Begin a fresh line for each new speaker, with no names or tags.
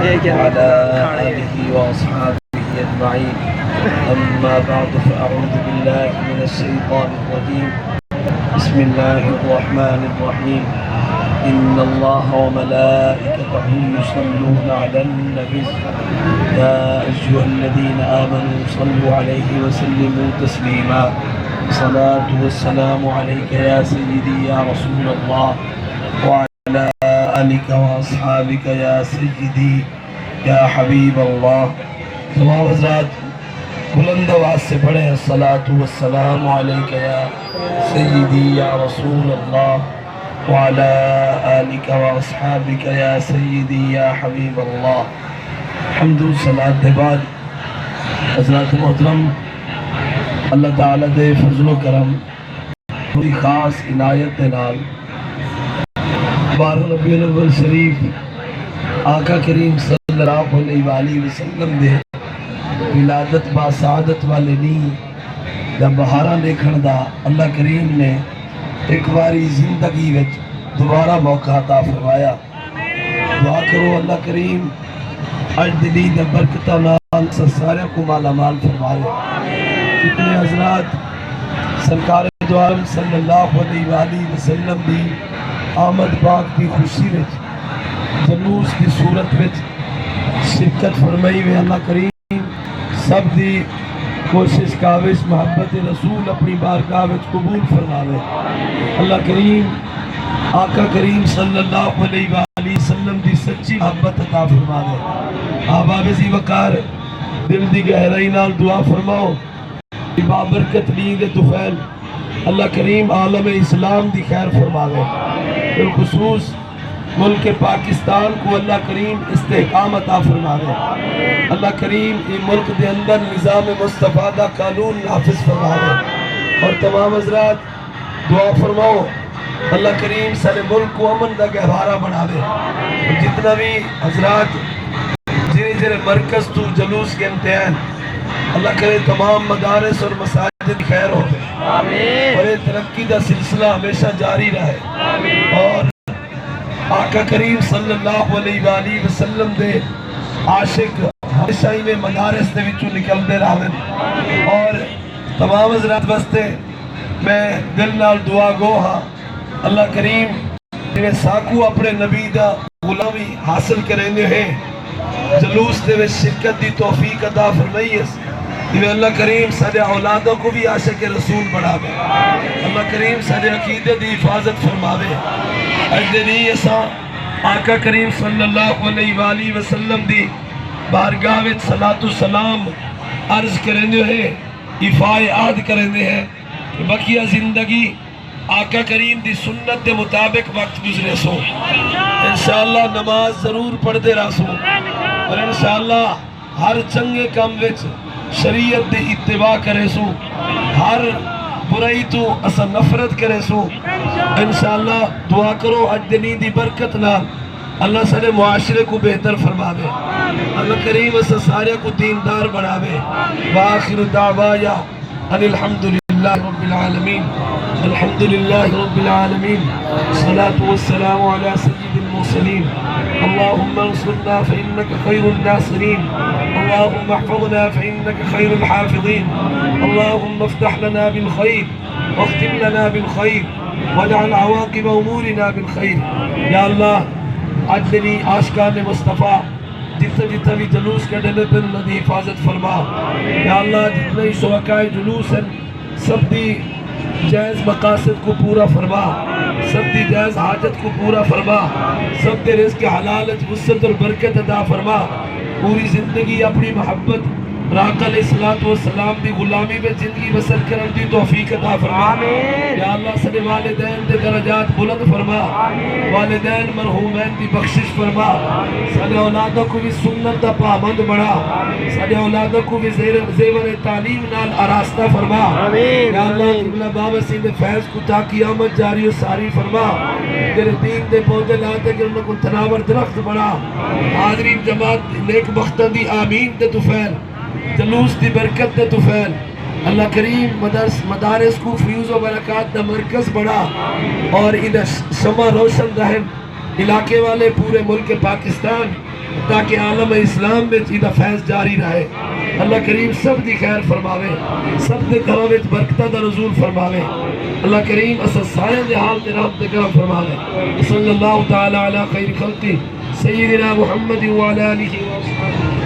وعلى آله وأصحابه أجمعين. أما بعد فأعوذ بالله من الشيطان الرجيم. بسم الله الرحمن الرحيم. إن الله وملائكته يصلون على النبي يا أيها الذين آمنوا صلوا عليه وسلموا تسليما. الصلاة والسلام عليك يا سيدي يا رسول الله وعلى آلك وأصحابك يا سيدي یا حبیب اللہ. تمام حضرات بلند آواز سے پڑھیں الصلاۃ والسلام علیک یا سیدی یا رسول اللہ وعلی آلک واصحابک یا سیدی یا حبیب اللہ. حمد و صلاۃ دے بعد حضرات محترم، اللہ تعالیٰ دے فضل و کرم بڑی خاص عنایت دے نال 12 ربیع الاول شریف آقا کریم صلی اللہ علیہ وآلہ وسلم دے ولادت با سعادت والے نہیں دا بہارا دیکھن دا اللہ کریم نے ایک باری زندگی وچ دوبارہ موقع عطا فرمایا. دعا کرو اللہ کریم اج دلی دا برکتہ نال سارے کو مالا مال فرمائے. کتنے حضرات سرکار دو عالم صلی اللہ علیہ وآلہ وسلم دی آمد پاک دی خوشی وچ جلوس کی صورت وچ شرکت فرمائی ہوئے. اللہ کریم سب دی کوشش کاوش محبت رسول اپنی بارگاہ وچ قبول فرماوے. اللہ کریم آقا کریم صلی اللہ علیہ وآلہ وسلم دی سچی محبت عطا فرماوے. احباب ذی وقار دل دی گہرائی نال دعا فرماؤ بابرکت نیند طفیل اللہ کریم عالم اسلام دی خیر فرماوے. بالخصوص ملک پاکستان کو اللہ کریم استحکام عطا فرماوے. اللہ کریم یہ ملک دے اندر نظام مصطفیٰ دا قانون نافذ فرماوے. اور تمام حضرات دعا فرماؤ اللہ کریم سارے ملک کو امن دا گہوارہ بناوے. جتنا بھی حضرات جنہیں مرکز تو جلوس کے امتحان اللہ کرے تمام مدارس اور مساجد خیر ہوئے اور یہ ترقی دا سلسلہ ہمیشہ جاری رہے. اور آقا کریم صلی اللہ علیہ وآلہ وسلم دے عاشق ہمیشہ ہی میں مدارس دے وچوں نکل دے رہے. اور تمام حضرات واسطے میں دل نال دعا گو ہاں اللہ کریم جنہیں ساکو اپنے نبی دا غلامی حاصل کریں ہیں جلوس دے وچ شرکت دی توفیق عطا فرمائی ہے. اللہ کریم سارے اولادوں کو بھی عاشق رسول بڑھاوے. اللہ کریم سارے عقیدے دی حفاظت فرماوے. اجدنی ایسا آقا کریم صلی اللہ علیہ وآلہ وسلم دی بارگاہ وچ صلاۃ و سلام عرض کرنے ہیں افائے عہد کرنے ہیں کہ بقیہ زندگی آقا کریم دی سنت دے مطابق وقت گزرے سو. انشاءاللہ نماز ضرور پڑھتے رہ سو اور انشاءاللہ ہر چنگے کام وچ شریعت دے اتباع کرے سو. ہر برائی تو اسا نفرت کرے سو. انشاءاللہ دعا کرو اج دنی دی برکت نال اللہ سارے معاشرے کو بہتر فرماوے. اللہ کریم اسا سارے کو دیندار بناوے. وآخر دعوایا ان الحمدللہ رب العالمین. الحمدللہ رب العالمین. الصلاة والسلام علی سید المرسلین. اللهم انصرنا فإنك خير الناصرين. اللهم احفظنا فإنك خير الحافظين. اللهم افتح لنا بالخير واختم لنا بالخير واجعل عواقب أمورنا بالخير. یا اللہ عدلی عاشقان مصطفیٰ جتنا بھی جلوس کا ڈلے پر اللہ دی حفاظت فرما. یا اللہ جتنے ہی شرکائے جلوس ہیں سب دی جائز مقاصد کو پورا فرما. سب دی جائز حاجت کو پورا فرما. سب دے رزق حلال وسعت اور برکت عطا فرما. پوری زندگی اپنی محبت آقا علیہ السلام دی غلامی میں زندگی بسر کرن دی توفیق عطا فرما. یا اللہ سارے والدین دے درجات بلند فرما. والدین مرحومین دی بخشش فرما. سارے اولادوں کو بھی سنت دا پابند بڑھا. سارے اولادوں کو بھی زیور تعلیم نال آراستہ فرما. یا اللہ قبلہ بابا سید فیض کو تا قیامت جاری و ساری فرما. تیرے دین دے پودے لاتے کہ انہوں کو تناور درخت بڑھا. حاضرین جماعت نیک بختہ دی آمین دے طفیل جلوس دی برکت دے طفیل. اللہ کریم مدارس کو فیوز و برکات دا مرکز بڑھا اور ادھر شمع روشن رہن علاقے والے پورے ملک پاکستان تاکہ عالم اسلام میں چیدہ فیض جاری رہے. اللہ کریم سب دی خیر فرماوے, سب دے گھروں وچ برکتاں دا نزول فرماوے. اللہ کریم اساں سارے دے حال تے رحمت تے کرم فرماوے. صلی اللہ تعالی علی خیر خلقہ سیدنا محمد وعلی آلہ وصحبہ.